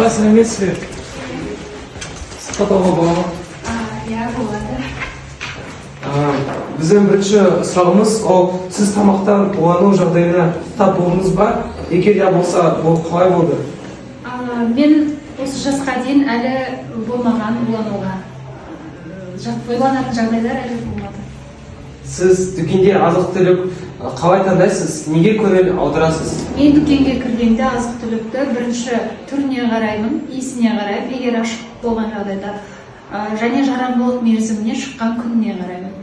апа сәлеметсіз бе? Сатауға болады. Иә, болады. Біздің бірінші сұрағымыз, ол сіз тамақтан улану жағдайына тап болдыңыз ба? Егер иә болса, ол қалай болды? Мен осы жасқа дейін әлі болмаған улануға. Ойланатын жағдайлар әлі болмады. Сіз дүкенде азық-түлік қалай таңдайсыз? Неге көңіл аударасыз? Мен дүкенге кіргенде азық-түлікті бірінші түріне қараймын, иісіне қараймын, егер ашық болған жағдайда, және жарамдылық мерзіміне шыққан күніне қараймын.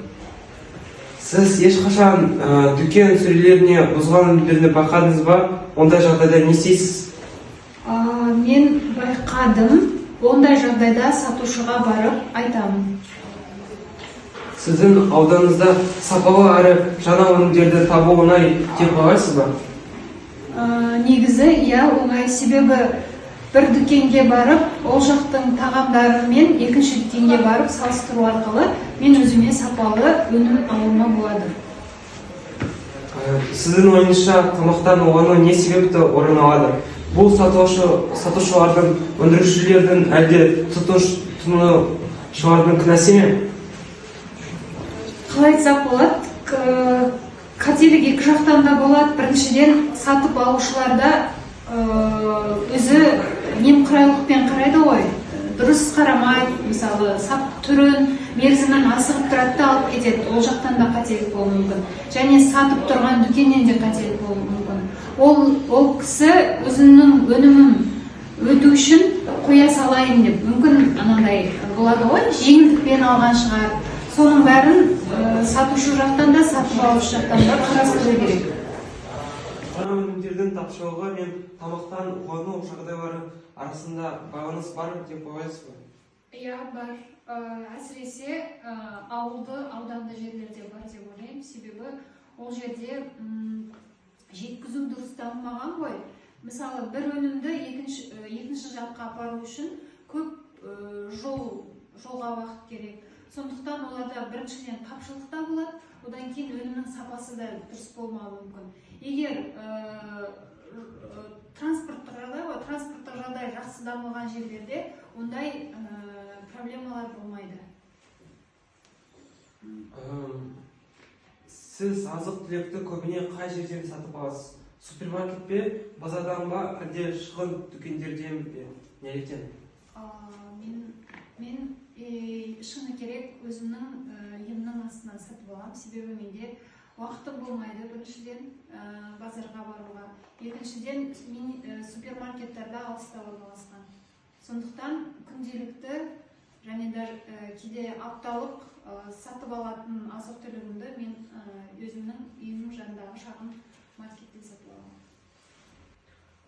Сіз ешқашан дүкен сөрелеріне бұзған өнімдерді байқадыңыз ба? Ондай жағдайда не істейсіз? Мен байқадым, ондай жағдайда сатушыға барып айтамын. Сіздің ауданыңызда сапалы әрі жаңа өнімдерді табу оңай деп ойлайсыз ба? Негізі, иә, оңай. Себебі бір дүкенге барып, ол жақтың тағамдарымен екінші дүкенге барып салыстыру арқылы мен өзіме сапалы өнім алуыма болады. Сіздің ойыңызша тамақтан улану не себепті орын алады? Бұл сатушылардың, өндірушілердің әлде тұтынушылардың кінәсі ме? Қалай айтсақ болады, қателік екі жақтан да болады. Біріншіден сатып алушыларда өзі немқұрайлықпен қарайды ғой. Дұрыс қарамайды, мысалы, сап түрін, мерзімін асығып тұрады да алып кетеді. Ол жақтан да қателік болуы мүмкін. Және сатып тұрған дүкеннен де қателік болуы мүмкін. Ол кісі өзінің өнімін өту үшін қоя салайын деп, мүмкін анандай болады ғой, жеңілдікпен алған шығар. Соның бәрін сатушы жақтан да, сатып алушы жақтан да қарастыру керек. Жаңа өнімдердің тапшылығы мен тамақтан улану жағдайлары арасында байланыс бар деп ойлайсыз ба? Иә, бар. Әсіресе ауданды жерлерде бар деп ойлаймын. Себебі ол жерде жеткізу дұрыс дамымаған ғой. Мысалы, бір өнімді екінші жаққа апару үшін көп жолға уақыт керек. Сондықтан оларда біріншіден тапшылық та болады, одан кейін өнімнің сапасы да дұрыс болмауы мүмкін. Егер транспорттық жағдай жақсы дамылған жерлерде ондай проблемалар болмайды. Сіз азық-түлікті көбіне қай жерден сатып аласыз? Супермаркет пе, базардан ба, әлде шағын дүкендерден бе? Неліктен? Мен шыны керек өзімнің емнің астынан сатып аламын. Себебі менде уақытым болмайды, біріншіден базарға баруға. Екіншіден, мен супермаркеттерді алыста орналасқан. Сондықтан күнделікті және де кейде апталық сатып алатын азық-түлігімді мен өзімнің үйімнің жанындағы шағын маркеттен сатып аламын.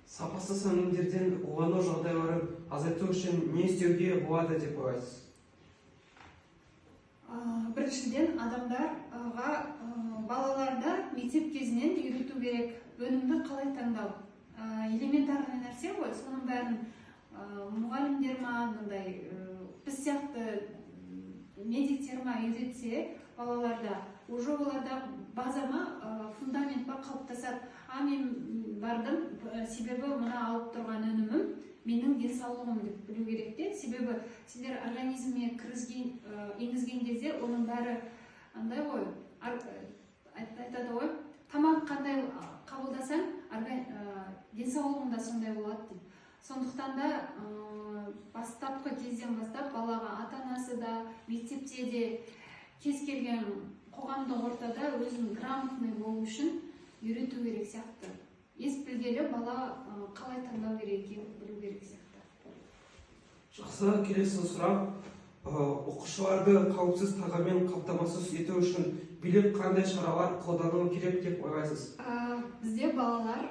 Сапасыз өнімдерден улану жағдайларын азайту үшін не істеуге болады деп ойлайсыз? Біріншіден, адамдарға, балаларда мектеп кезінен үйрету керек, өнімді қалай таңдау. Элементарный нәрсе ғой, соның бәрін мұғалімдер ма, біз сияқты медиктер ма үйретсе, балаларда, уже оларда база ма, фундамент ба қалыптасады. Мен бардым, себебі мұна алып тұрған өнімім менің денсаулығым деп білу керек те. Себебі сіздер организмге енгізген кезде оның бәрі андай ғой, айтады ғой, тамақ қандай қабылдасаң, денсаулығың да сондай болады деп. Сондықтан да бастапқы кезден бастап балаға ата-анасы да, мектепте де, кез келген қоғамдық ортада өзін грамотный болу үшін үйрету керек сияқты. Ес білгелі бала қалай таңдау керек екенін білу керек сияқты. Жақсы, келесі сұрақ. Оқушыларды қауіпсіз тағаммен қамтамасыз ету үшін билік қандай шаралар қолдануы керек деп ойлайсыз? Бізде балалар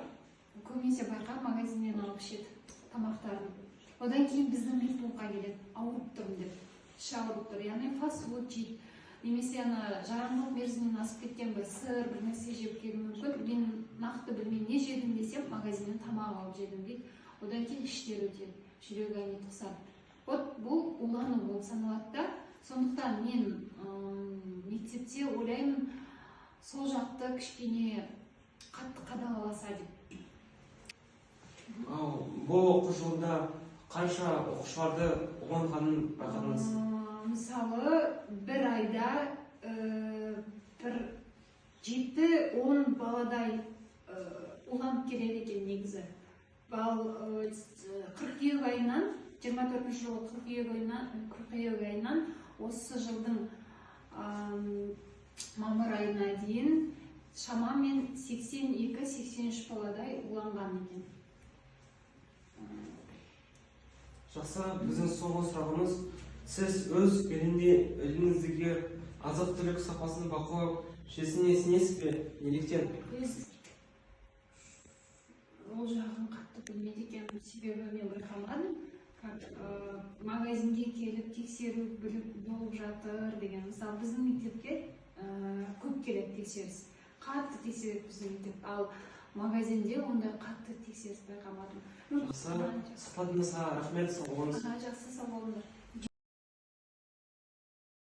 көбінесе байқа магазиннен алып ішеді тамақтарын. Одан кейін біздің мектепке келеді, ауырып тұрмын деп, іші ауырып тұр. Яғни фастфуд жейді. Немесе жарамдылық мерзімінен асып кеткен бір сыр, бір нәрсе жеп келуі мүмкін. Мен нақты білмей не жедім десем, магазиннен тамақ алып жедім дейді. Одан кейін іштер өтеді, жүрегі айнып тұсады. Бұл улану болып саналады да. Сондықтан мен мектепте ойлаймын, сол жақты кішкене қатты қадағаласа деп. Бұл оқу жылында қанша оқушыларды уланғанын байқадыңыз? Мысалы, бір айда бір 7-10 баладай уланып келеді екен негізі. Қыркүйек айынан, 24 жылғы қыркүйек айынан осы жылдың мамыр айына дейін шамамен 82-83 баладай уланған екен. Жақсы, біздің соңғы сұрағымыз, сіз өз еліңіздегі азық-түлік сапасын бақылау жүйесіне сенесіз бе? Неліктен? Ол жағын қатты білмейді екенмін, себебі мен байқамадым. Магазинге келіп тексеру болып жатыр деген. Мысалы, біздің мектепке көп келеді тексеріс. Қатты тексереді біздің мектеп. Ал магазинде ондай қатты тексеріс байқамадым. Жақсы, сұхбатыңызға рахмет, сау болыңыз. Жақсы, сау болыңыздар.